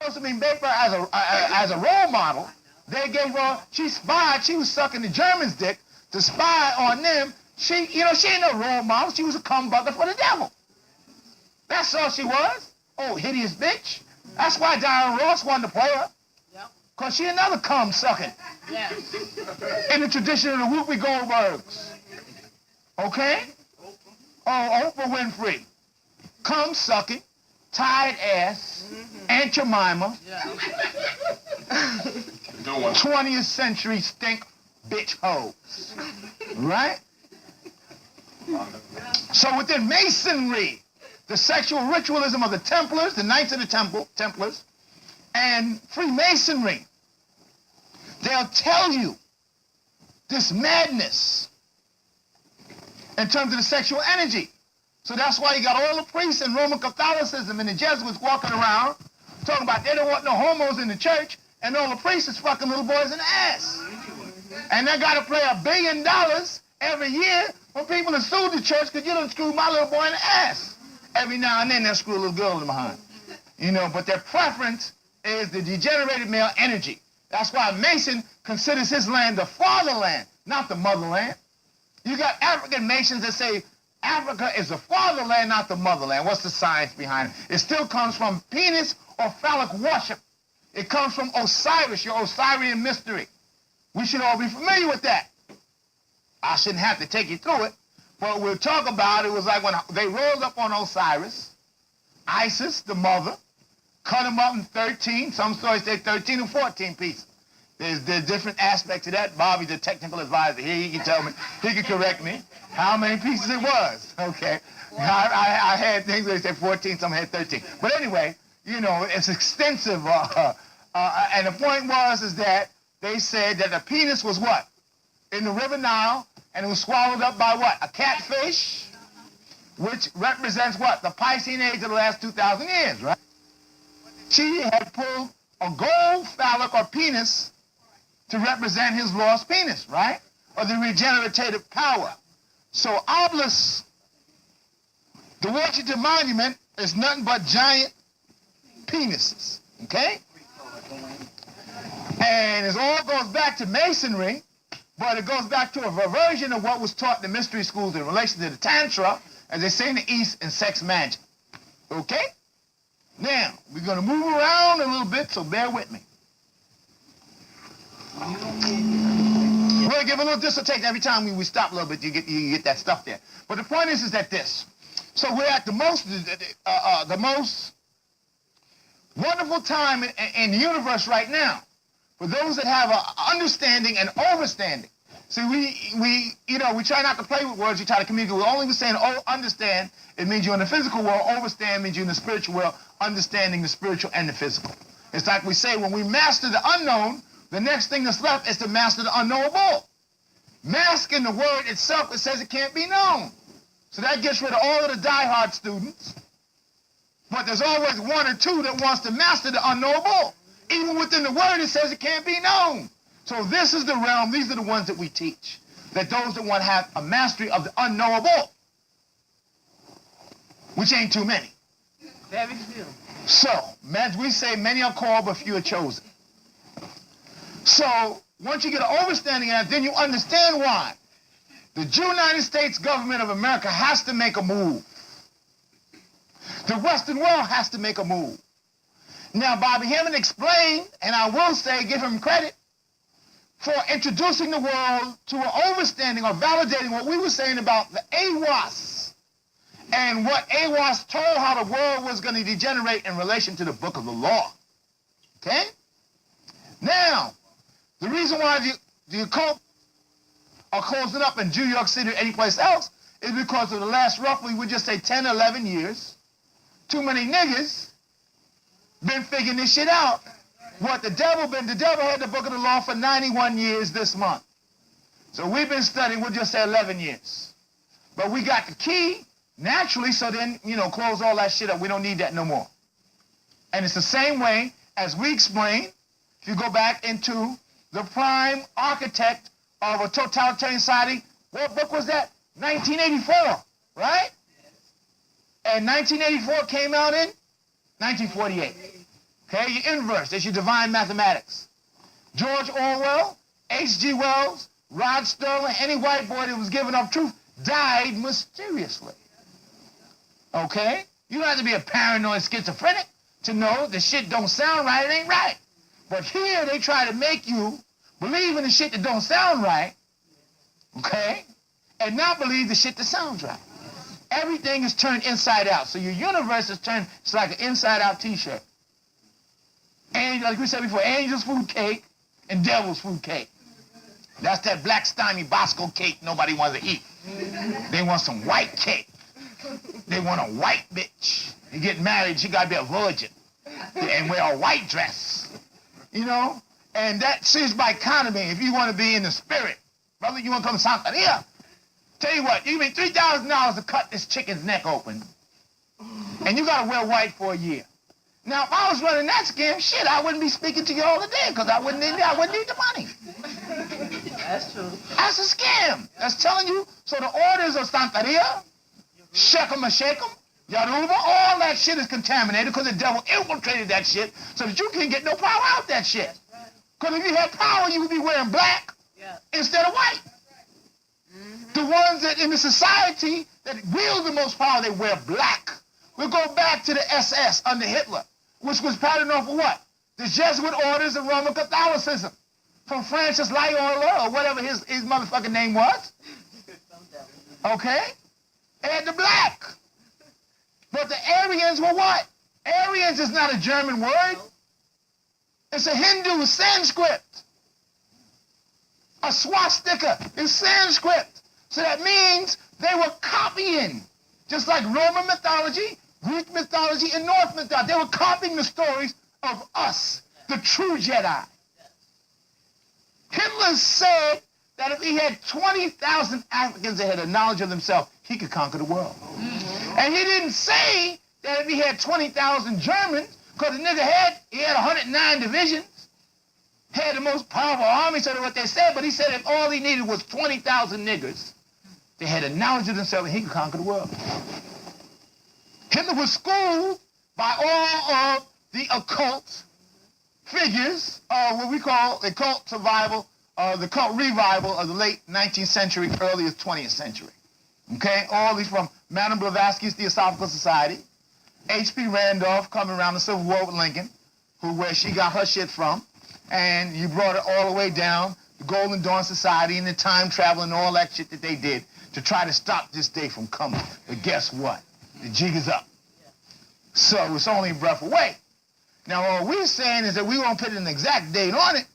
supposed to be made as a role model. They gave her, she spied, she was sucking the Germans' dick to spy on them. She ain't no role model. She was a cum bucket for the devil. That's all she was. Oh, hideous bitch. That's why Diana Ross wanted to play her. Because she another cum sucking. Yes. In the tradition of the Whoopi Goldbergs. Okay? Oh, Oprah Winfrey. Cum sucking, tied ass, Aunt Jemima. Yeah. 20th century stink bitch hoes. Right? So within Masonry, the sexual ritualism of the Templars, the Knights of the Templars, and Freemasonry, they'll tell you this madness in terms of the sexual energy. So that's why you got all the priests in Roman Catholicism and the Jesuits walking around talking about they don't want no homos in the church, and all the priests is fucking little boys in the ass. And they got to pay $1 billion every year when people that sue the church because you done screw my little boy in the ass. Every now and then they'll screw a little girl in behind. You know, but their preference is the degenerated male energy. That's why Mason considers his land the fatherland, not the motherland. You got African Masons that say Africa is the fatherland, not the motherland. What's the science behind it? It still comes from penis or phallic worship. It comes from Osiris, your Osirian mystery. We should all be familiar with that. I shouldn't have to take you through it, but we'll talk about it. It was like when they rolled up on Osiris, Isis, the mother, cut him up in 13, some stories say 13 or 14 pieces. There's different aspects of that. Bobby's the technical advisor here. He can tell me, he can correct me how many pieces it was. Okay. I had things where they said 14, some had 13. But anyway, you know, it's extensive. And the point is that they said that the penis was what? In the River Nile, and it was swallowed up by what? A catfish, which represents what? The Piscean age of the last 2,000 years, right? She had pulled a gold phallic or penis to represent his lost penis, right? Or the regenerative power. So obelisk, the Washington Monument, is nothing but giant penises, okay? And it all goes back to Masonry, but it goes back to a version of what was taught in the mystery schools in relation to the Tantra, as they say in the East, and sex magic, okay? Now, we're going to move around a little bit, so bear with me. We're going to give a little dissertation every time we stop a little bit. You get that stuff there. But the point is that this. So we're at the most wonderful time in the universe right now for those that have an understanding and overstanding. See, we try not to play with words. We try to communicate. We're only saying, oh, understand. It means you're in the physical world. Overstand means you're in the spiritual world, understanding the spiritual and the physical. It's like we say, when we master the unknown, the next thing that's left is to master the unknowable. Mask in the word itself, it says it can't be known. So that gets rid of all of the diehard students. But there's always one or two that wants to master the unknowable. Even within the word, it says it can't be known. So this is the realm, these are the ones that we teach. That those that want to have a mastery of the unknowable, which ain't too many. Very few. So, as we say, many are called, but few are chosen. So, once you get an understanding of that, then you understand why. The United States government of America has to make a move. The Western world has to make a move. Now, Bobby Hemming explained, and I will say, give him credit, for introducing the world to an understanding or validating what we were saying about the AWAS and what AWAS told how the world was going to degenerate in relation to the book of the law. Okay? Now, the reason why the occult are closing up in New York City or any place else is because of the last roughly, we just say 10, 11 years, too many niggas been figuring this shit out. What the devil had the book of the law for 91 years this month. So we've been studying, we'll just say 11 years. But we got the key naturally, so then, close all that shit up. We don't need that no more. And it's the same way as we explained, if you go back into the prime architect of a totalitarian society, what book was that? 1984, right? And 1984 came out in 1948. Okay, your inverse, that's your divine mathematics. George Orwell, H.G. Wells, Rod Sterling, any white boy that was giving up truth died mysteriously. Okay? You don't have to be a paranoid schizophrenic to know the shit don't sound right, it ain't right. But here they try to make you believe in the shit that don't sound right, okay, and not believe the shit that sounds right. Everything is turned inside out. So your universe is turned, it's like an inside-out t-shirt. And like we said before, angel's food cake and devil's food cake. That's that black stymie Bosco cake nobody wants to eat. They want some white cake. They want a white bitch. You get married, she gotta be a virgin and wear a white dress. You know? And that seems by economy, if you want to be in the spirit. Brother, you want to come to Santeria? Tell you what, you give me $3,000 to cut this chicken's neck open. And you gotta wear white for a year. Now, if I was running that scam, shit, I wouldn't be speaking to you all the day because I wouldn't need the money. That's true. That's a scam. That's telling you. So the orders of Santeria, Shekem and Shekem, Yaruba, all that shit is contaminated because the devil infiltrated that shit so that you can't get no power out that shit. Because if you had power, you would be wearing black instead of white. The ones that in the society that wield the most power, they wear black. We'll go back to the SS under Hitler, which was patterned off of what? The Jesuit orders of Roman Catholicism. From Francis Loyola, or whatever his motherfucking name was. Okay? And the black. But the Aryans were what? Aryans is not a German word. It's a Hindu Sanskrit. A swastika is Sanskrit. So that means they were copying. Just like Roman mythology, Greek mythology, and Norse mythology. They were copying the stories of us, the true Jedi. Hitler said that if he had 20,000 Africans that had a knowledge of themselves, he could conquer the world. And he didn't say that if he had 20,000 Germans, because the nigga he had 109 divisions, had the most powerful army, so that's what they said, but he said if all he needed was 20,000 niggers, they had a knowledge of themselves and he could conquer the world. Hitler was schooled by all of the occult figures of what we call the cult survival, the cult revival of the late 19th century, early 20th century. Okay, all these from Madame Blavatsky's Theosophical Society, H.P. Randolph coming around the Civil War with Lincoln, where she got her shit from, and you brought it all the way down, the Golden Dawn Society and the time travel and all that shit that they did to try to stop this day from coming. But guess what? The jig is up. So it's only a breath away. Now, what we're saying is that we won't put an exact date on it,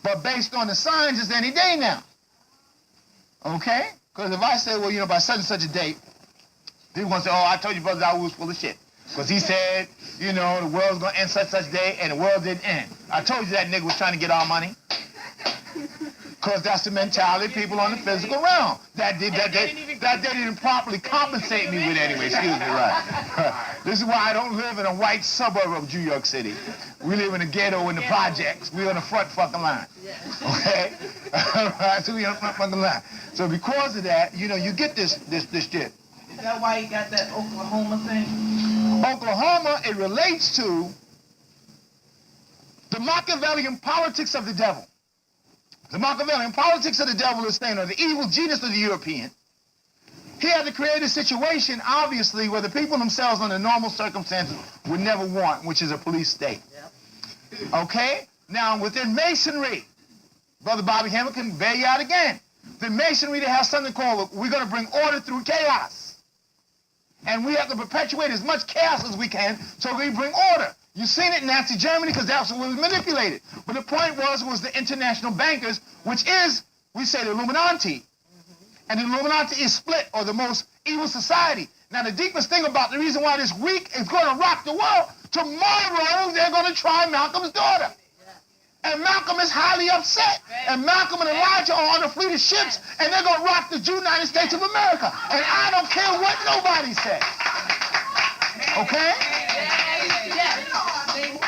but based on the signs, it's any day now. Okay? Because if I say, well, you know, by such and such a date, people going to say, oh, I told you Brother Dawud was full of shit. Because he said, you know, the world's going to end such day, and the world didn't end. I told you that nigga was trying to get our money. Because that's the mentality of people on the physical realm. That they didn't properly compensate me with anyway. Excuse me, right. This is why I don't live in a white suburb of New York City. We live in a ghetto in the projects. We're on the front fucking line. Okay? All right, so we're on the front fucking line. So because of that, you know, you get this shit. Is that why you got that Oklahoma thing? Oklahoma, it relates to the Machiavellian politics of the devil. The Machiavellian politics of the devil is saying, or the evil genius of the European. He had to create a situation, obviously, where the people themselves under normal circumstances would never want, which is a police state. Yep. Okay? Now, within Masonry, Brother Bobby Hammer can bail you out again. The Masonry, they have something called, we're going to bring order through chaos. And we have to perpetuate as much chaos as we can so we bring order. You've seen it in Nazi Germany because that's what was manipulated. But the point was the international bankers, which is, we say, the Illuminati. And the Illuminati is split, or the most evil society. Now, the deepest thing about the reason why this week is going to rock the world, tomorrow they're going to try Malcolm's daughter. And Malcolm is highly upset. And Malcolm and Elijah are on a fleet of ships, and they're going to rock the United States of America. And I don't care what nobody says. Okay?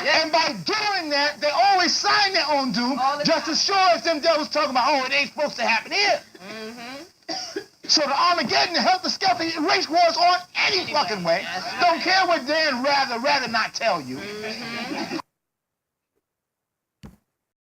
And by doing that, they always sign their own doom, just as sure as them devils talking about, oh, it ain't supposed to happen here. So the Armageddon, the helter-skelter race wars on any fucking way. Don't care what Dan rather not tell you.